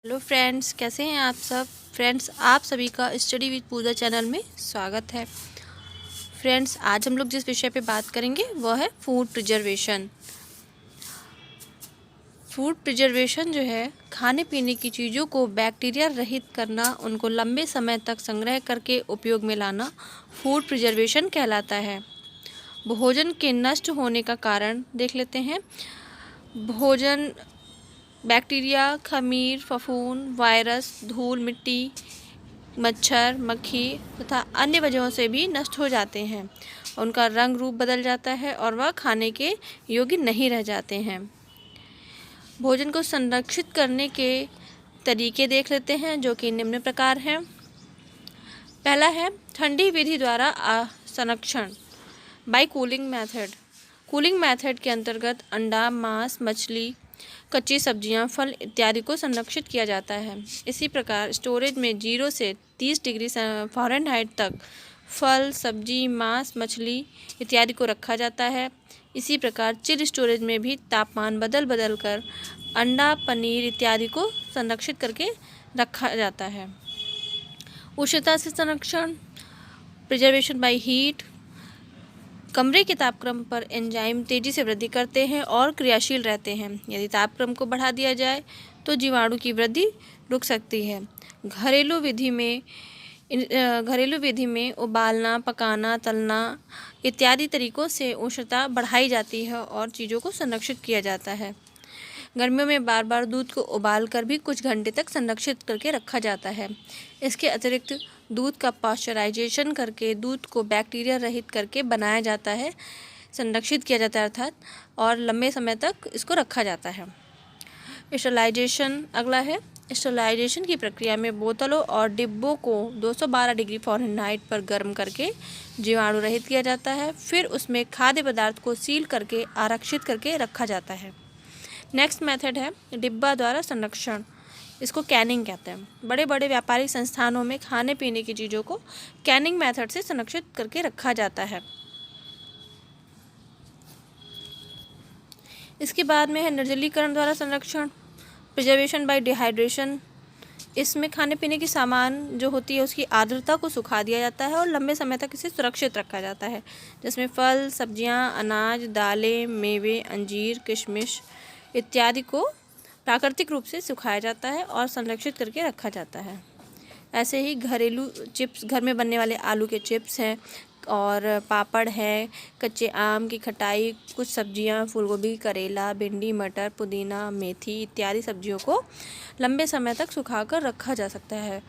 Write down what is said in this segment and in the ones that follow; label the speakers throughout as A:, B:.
A: Hello friends, कैसे हैं आप सब। फ्रेंड्स, आप सभी का स्टडी विद पूजा चैनल में स्वागत है। फ्रेंड्स, आज हम लोग जिस विषय पे बात करेंगे वह है फूड प्रिजर्वेशन। फूड प्रिजर्वेशन जो है खाने पीने की चीज़ों को बैक्टीरिया रहित करना, उनको लंबे समय तक संग्रह करके उपयोग में लाना फूड प्रिजर्वेशन कहलाता है। भोजन के नष्ट होने का कारण देख लेते हैं। भोजन बैक्टीरिया, खमीर, फफूंद, वायरस, धूल मिट्टी, मच्छर, मक्खी तथा अन्य वजहों से भी नष्ट हो जाते हैं। उनका रंग रूप बदल जाता है और वह खाने के योग्य नहीं रह जाते हैं। भोजन को संरक्षित करने के तरीके देख लेते हैं, जो कि निम्न प्रकार हैं। पहला है ठंडी विधि द्वारा संरक्षण by cooling method. Cooling method के अंतर्गत अंडा, मांस, मछली, कच्ची सब्जियां, फल इत्यादि को संरक्षित किया जाता है। इसी प्रकार स्टोरेज में 0 से 30 डिग्री फ़ारेनहाइट तक फल, सब्जी, मांस, मछली इत्यादि को रखा जाता है। इसी प्रकार चिल स्टोरेज में भी तापमान बदल कर अंडा, पनीर इत्यादि को संरक्षित करके रखा जाता है। उष्णता से संरक्षण प्रिजर्वेशन बाय हीट। कमरे के तापक्रम पर एंजाइम तेजी से वृद्धि करते हैं और क्रियाशील रहते हैं। यदि तापक्रम को बढ़ा दिया जाए तो जीवाणु की वृद्धि रुक सकती है। घरेलू विधि में उबालना, पकाना, तलना इत्यादि तरीकों से उष्णता बढ़ाई जाती है और चीज़ों को संरक्षित किया जाता है। गर्मियों में बार बार दूध को उबाल कर भी कुछ घंटे तक संरक्षित करके रखा जाता है। इसके अतिरिक्त दूध का पाश्चराइजेशन करके दूध को बैक्टीरिया रहित करके बनाया जाता है, संरक्षित किया जाता है अर्थात, और लंबे समय तक इसको रखा जाता है। स्टरलाइजेशन अगला है। स्टरलाइजेशन की प्रक्रिया में बोतलों और डिब्बों को 212 डिग्री फ़ारेनहाइट पर गर्म करके जीवाणु रहित किया जाता है। फिर उसमें खाद्य पदार्थ को सील करके आरक्षित करके रखा जाता है। नेक्स्ट मेथड है डिब्बा द्वारा संरक्षण। इसको कैनिंग कहते हैं। बड़े बड़े व्यापारिक संस्थानों में खाने पीने की चीज़ों को कैनिंग मेथड से संरक्षित करके रखा जाता है। इसके बाद में है निर्जलीकरण द्वारा संरक्षण, प्रिजर्वेशन बाय डिहाइड्रेशन। इसमें खाने पीने की सामान जो होती है उसकी आर्द्रता को सुखा दिया जाता है और लंबे समय तक इसे सुरक्षित रखा जाता है, जिसमें फल, सब्जियां, अनाज, दालें, मेवे, अंजीर, किशमिश इत्यादि को प्राकृतिक रूप से सुखाया जाता है और संरक्षित करके रखा जाता है। ऐसे ही घरेलू चिप्स, घर में बनने वाले आलू के चिप्स हैं और पापड़ है, कच्चे आम की खटाई, कुछ सब्जियां, फूलगोभी, करेला, भिंडी, मटर, पुदीना, मेथी इत्यादि सब्जियों को लंबे समय तक सुखाकर रखा जा सकता है।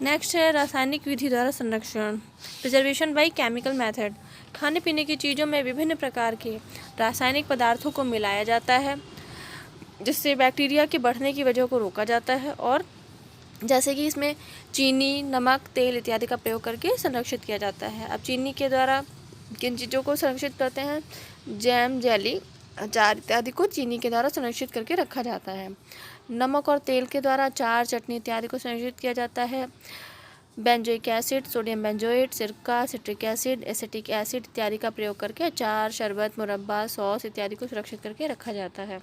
A: नेक्स्ट है रासायनिक विधि द्वारा संरक्षण, प्रिजर्वेशन बाय केमिकल मेथड। खाने पीने की चीज़ों में विभिन्न प्रकार के रासायनिक पदार्थों को मिलाया जाता है, जिससे बैक्टीरिया के बढ़ने की वजह को रोका जाता है, और जैसे कि इसमें चीनी, नमक, तेल इत्यादि का प्रयोग करके संरक्षित किया जाता है। अब चीनी के द्वारा किन चीज़ों को संरक्षित करते हैं? जैम, जेली, अचार इत्यादि को चीनी के द्वारा संरक्षित करके रखा जाता है। नमक और तेल के द्वारा अचार, चटनी इत्यादि को संरक्षित किया जाता है। बेंजोइक एसिड, सोडियम बेंजोएट, सिरका, सिट्रिक एसिड, एसिटिक एसिड इत्यादि का प्रयोग करके अचार, शरबत, मुरब्बा, सॉस इत्यादि को सुरक्षित करके रखा जाता है।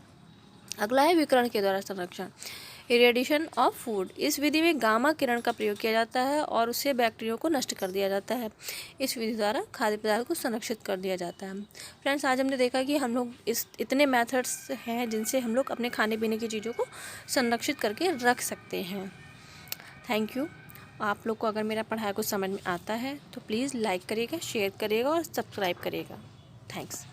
A: अगला है विकिरण के द्वारा संरक्षण, इरेडिएशन ऑफ फूड। इस विधि में गामा किरण का प्रयोग किया जाता है और उससे बैक्टीरिया को नष्ट कर दिया जाता है। इस विधि द्वारा खाद्य पदार्थ को संरक्षित कर दिया जाता है। फ्रेंड्स, आज हमने देखा कि हम लोग इतने मेथड्स हैं जिनसे हम लोग अपने खाने पीने की चीज़ों को संरक्षित करके रख सकते हैं। Thank you. आप लोग को अगर मेरा पढ़ाई कुछ समझ में आता है तो प्लीज़ लाइक करिएगा, शेयर करिएगा और सब्सक्राइब करिएगा। थैंक्स।